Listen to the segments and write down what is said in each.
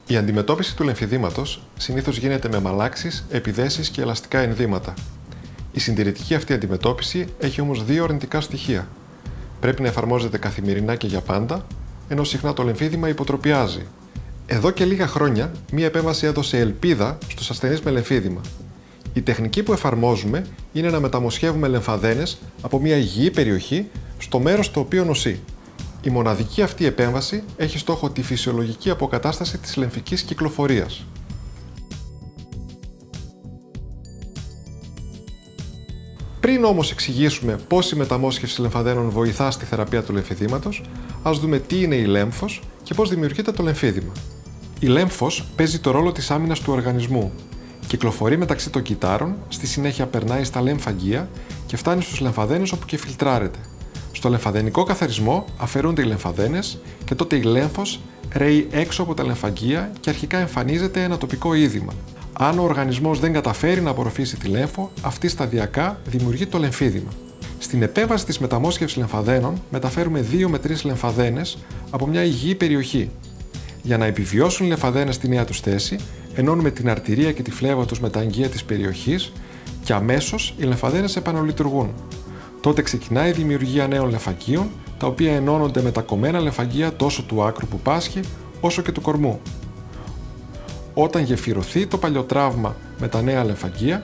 Η αντιμετώπιση του λεμφιδήματος συνήθως γίνεται με μαλάξεις, επιδέσεις και ελαστικά ενδύματα. Η συντηρητική αυτή αντιμετώπιση έχει όμως δύο αρνητικά στοιχεία. Πρέπει να εφαρμόζεται καθημερινά και για πάντα, ενώ συχνά το λεμφίδημα υποτροπιάζει. Εδώ και λίγα χρόνια, μία επέμβαση έδωσε ελπίδα στους ασθενείς με λεμφίδημα. Η τεχνική που εφαρμόζουμε είναι να μεταμοσχεύουμε λεμφαδένες από μια υγιή περιοχή στο μέρος το οποίο νοσεί. Η μοναδική αυτή επέμβαση έχει στόχο τη φυσιολογική αποκατάσταση της λεμφικής κυκλοφορίας. Πριν όμως εξηγήσουμε πώς η μεταμόσχευση λεμφαδένων βοηθά στη θεραπεία του λεμφιδήματος, ας δούμε τι είναι η λέμφος και πώς δημιουργείται το λεμφίδημα. Η λέμφος παίζει το ρόλο της άμυνας του οργανισμού. Κυκλοφορεί μεταξύ των κυττάρων, στη συνέχεια περνάει στα λεμφαγγεία και φτάνει στους λεμφαδένες όπου και φιλτράρεται. Στο λεμφαδενικό καθαρισμό αφαιρούνται οι λεμφαδένες και τότε η λέμφος ρέει έξω από τα λεμφαγγεία και αρχικά εμφανίζεται ένα τοπικό είδημα. Αν ο οργανισμός δεν καταφέρει να απορροφήσει τη λέμφο, αυτή σταδιακά δημιουργεί το λεμφίδημα. Στην επέμβαση της μεταμόσχευσης λεμφαδένων μεταφέρουμε 2 με 3 λεμφαδένες από μια υγιή περιοχή. Για να επιβιώσουν οι λεμφαδένες στη νέα τους θέση, ενώνουμε την αρτηρία και τη φλέβα τους με τα αγγεία της περιοχής και αμέσως οι λεμφαδένες επαναλειτουργούν. Τότε ξεκινάει η δημιουργία νέων λεμφαγγείων, τα οποία ενώνονται με τα κομμένα λεμφαγγεία τόσο του άκρου που πάσχει, όσο και του κορμού. Όταν γεφυρωθεί το παλιό τραύμα με τα νέα λεμφαγγεία,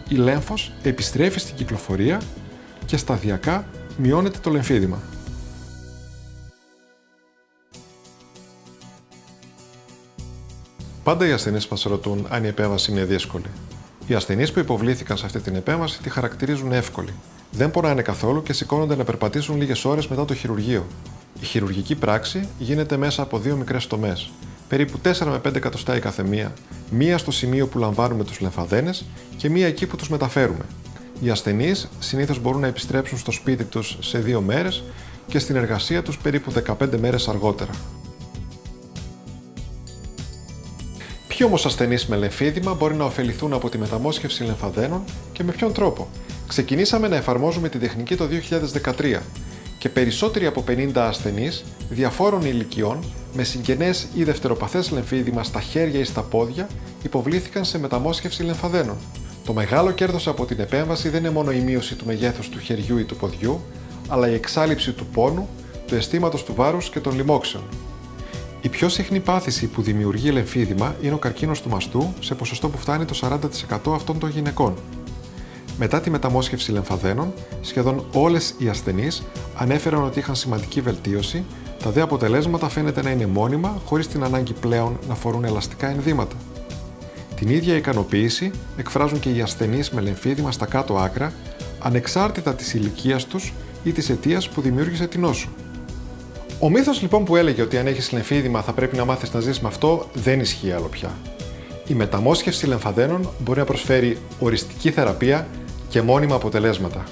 η λέμφος επιστρέφει στην κυκλοφορία και σταδιακά μειώνεται το λεμφίδημα. Πάντα οι ασθενείς μας ρωτούν αν η επέμβαση είναι δύσκολη. Οι ασθενείς που υποβλήθηκαν σε αυτή την επέμβαση τη χαρακτηρίζουν εύκολη. Δεν πονάνε καθόλου και σηκώνονται να περπατήσουν λίγες ώρες μετά το χειρουργείο. Η χειρουργική πράξη γίνεται μέσα από 2 μικρές τομές, περίπου 4 με 5 εκατοστά η καθεμία, μία στο σημείο που λαμβάνουμε τους λεμφαδένες και μία εκεί που τους μεταφέρουμε. Οι ασθενείς συνήθως μπορούν να επιστρέψουν στο σπίτι τους σε 2 μέρες και στην εργασία τους περίπου 15 μέρες αργότερα. Ποιοι όμως ασθενείς με λεμφίδημα μπορεί να ωφεληθούν από τη μεταμόσχευση λεμφαδένων και με ποιον τρόπο? Ξεκινήσαμε να εφαρμόζουμε τη τεχνική το 2013 και περισσότεροι από 50 ασθενείς διαφόρων ηλικιών με συγγενές ή δευτεροπαθές λεμφίδημα στα χέρια ή στα πόδια υποβλήθηκαν σε μεταμόσχευση λεμφαδένων. Το μεγάλο κέρδος από την επέμβαση δεν είναι μόνο η μείωση του μεγέθους του χεριού ή του ποδιού, αλλά η εξάλειψη του πόνου, του αισθήματος του βάρους και των λοιμώξεων. Η πιο συχνή πάθηση που δημιουργεί λεμφίδημα είναι ο καρκίνος του μαστού, σε ποσοστό που φτάνει το 40% αυτών των γυναικών. Μετά τη μεταμόσχευση λεμφαδένων, σχεδόν όλες οι ασθενείς ανέφεραν ότι είχαν σημαντική βελτίωση, τα δε αποτελέσματα φαίνεται να είναι μόνιμα, χωρίς την ανάγκη πλέον να φορούν ελαστικά ενδύματα. Την ίδια ικανοποίηση εκφράζουν και οι ασθενείς με λεμφίδημα στα κάτω άκρα, ανεξάρτητα της ηλικίας τους ή της αιτίας που δημιούργησε την νόσο. Ο μύθος λοιπόν που έλεγε ότι αν έχεις λεμφίδημα θα πρέπει να μάθεις να ζεις με αυτό δεν ισχύει άλλο πια. Η μεταμόσχευση λεμφαδένων μπορεί να προσφέρει οριστική θεραπεία και μόνιμα αποτελέσματα.